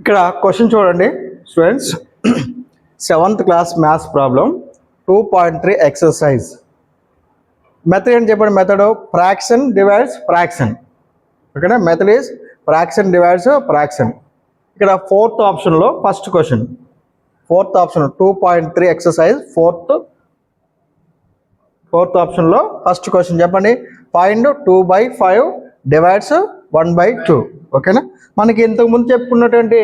ఇక్కడ క్వశ్చన్ చూడండి students. 7th class maths problem 2.3 exercise. Method ఏంటి చెప్పండి? Method fraction divides fraction. ఓకేనా? Method is fraction divides fraction. ఇక్కడ ఫోర్త్ ఆప్షన్లో first question, fourth option 2.3 exercise fourth ఆప్షన్లో ఫస్ట్ క్వశ్చన్ చెప్పండి. Find 2/5 divides 1/2. ఓకేనా? మనకి ఇంతకుముందు చెప్పుకున్నటువంటి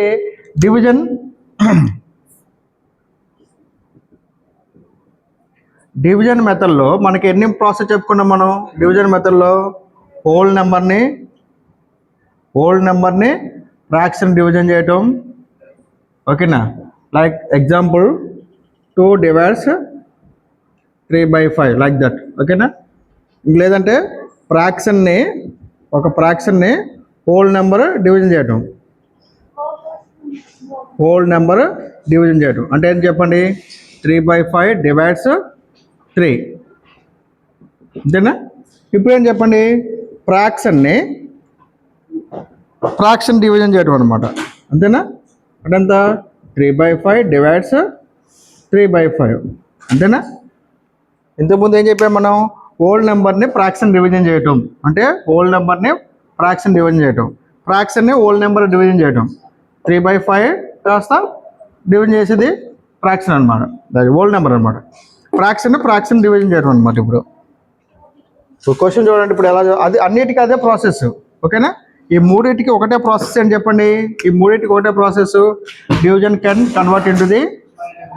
డివిజన్ మెథడ్లో మనకి ఎన్ని ప్రాసెస్ చెప్పుకున్నాం మనం? డివిజన్ మెథడ్లో హోల్ నెంబర్ని ఫ్రాక్షన్ డివిజన్ చేయటం. ఓకేనా? Like example 2 divides 3/5 like that. ఓకేనా? లేదంటే ఒక ఫ్రాక్షన్ని హోల్ నెంబర్ డివిజన్ చేయటం. అంటే ఏంటి చెప్పండి? 3/5 డివైడ్స్ 3. అంతేనా? ఇప్పుడు ఏం చెప్పండి? ఫ్రాక్షన్ డివిజన్ చేయటం అనమాట. అంతేనా? అంటే ఎంత? 3/5 డివైడ్స్ 3/5. అంతేనా? ఇంతకుముందు ఏం చెప్పాము మనం? హోల్ నెంబర్ని ఫ్రాక్షన్ డివిజన్ చేయటం. అంటే హోల్ నెంబర్ని ఫ్రాక్షన్ డివిజన్ చేయటం, ఫ్రాక్షన్ని హోల్ నెంబర్ డివిజన్ చేయటం. 3/5 కాస్త డివిజన్ చేసేది ఫ్రాక్షన్ అనమాట, అది హోల్ నెంబర్ అనమాట. ఫ్రాక్షన్ డివిజన్ చేయటం అనమాట. ఇప్పుడు క్వశ్చన్ చూడండి. ఇప్పుడు ఎలా అది అన్నిటికీ అదే ప్రాసెస్. ఓకేనా? ఈ మూడింటికి ఒకటే ప్రాసెస్ అని చెప్పండి. ఈ మూడింటికి ఒకటే process. Division can convert into the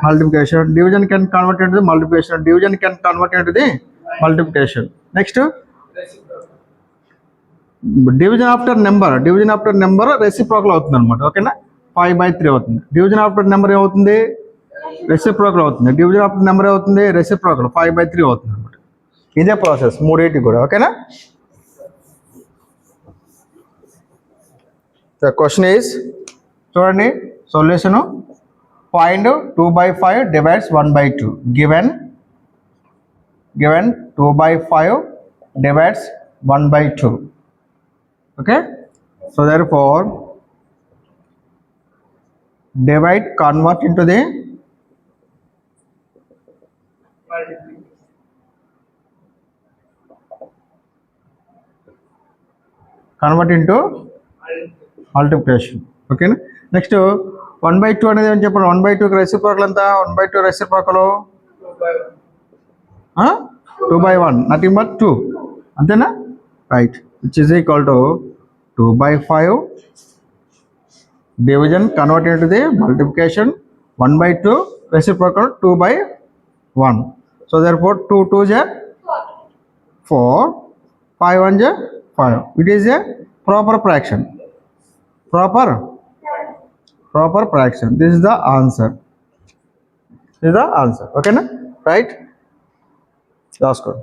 multiplication, division can convert into the multiplication, division can convert into the multiplication. Next division after number reciprocal అవుతుంది అనమాట. ఓకేనా? 5/3 అవుతుంది. డివిజన్ ఆఫ్టర్ నెంబర్ ఏమవుతుంది? రెసిప్రోకల్ అవుతుంది. డివిజన్ ఆఫ్టర్ నెంబర్ ఏమవుతుంది? Reciprocal 5/3 అవుతుంది అనమాట. ఇదే ప్రాసెస్ మూడింటికి కూడా. ఓకేనా? ద క్వశ్చన్ ఈజ్ చూడండి solution. Find 2/5 divides 1/2. Given 2/5 divides 1/2. Okay, so therefore divide convert into the multiplication. Okay, next 1/2 అనేది ఏం చెప్పండి? 1/2 రెసిప్రోకల్ ఎంత? 1/2 రెసిప్రోకల్ 2/1, నథింగ్ బట్ 2. అంతేనా? Right. Which is equal to 2/5 division convert into the multiplication 1/2 reciprocal 2/1. So therefore 2 2s are 4, 5 1s are 5. It is a proper fraction. Proper fraction. This is the answer. Okay na? Right? Last one.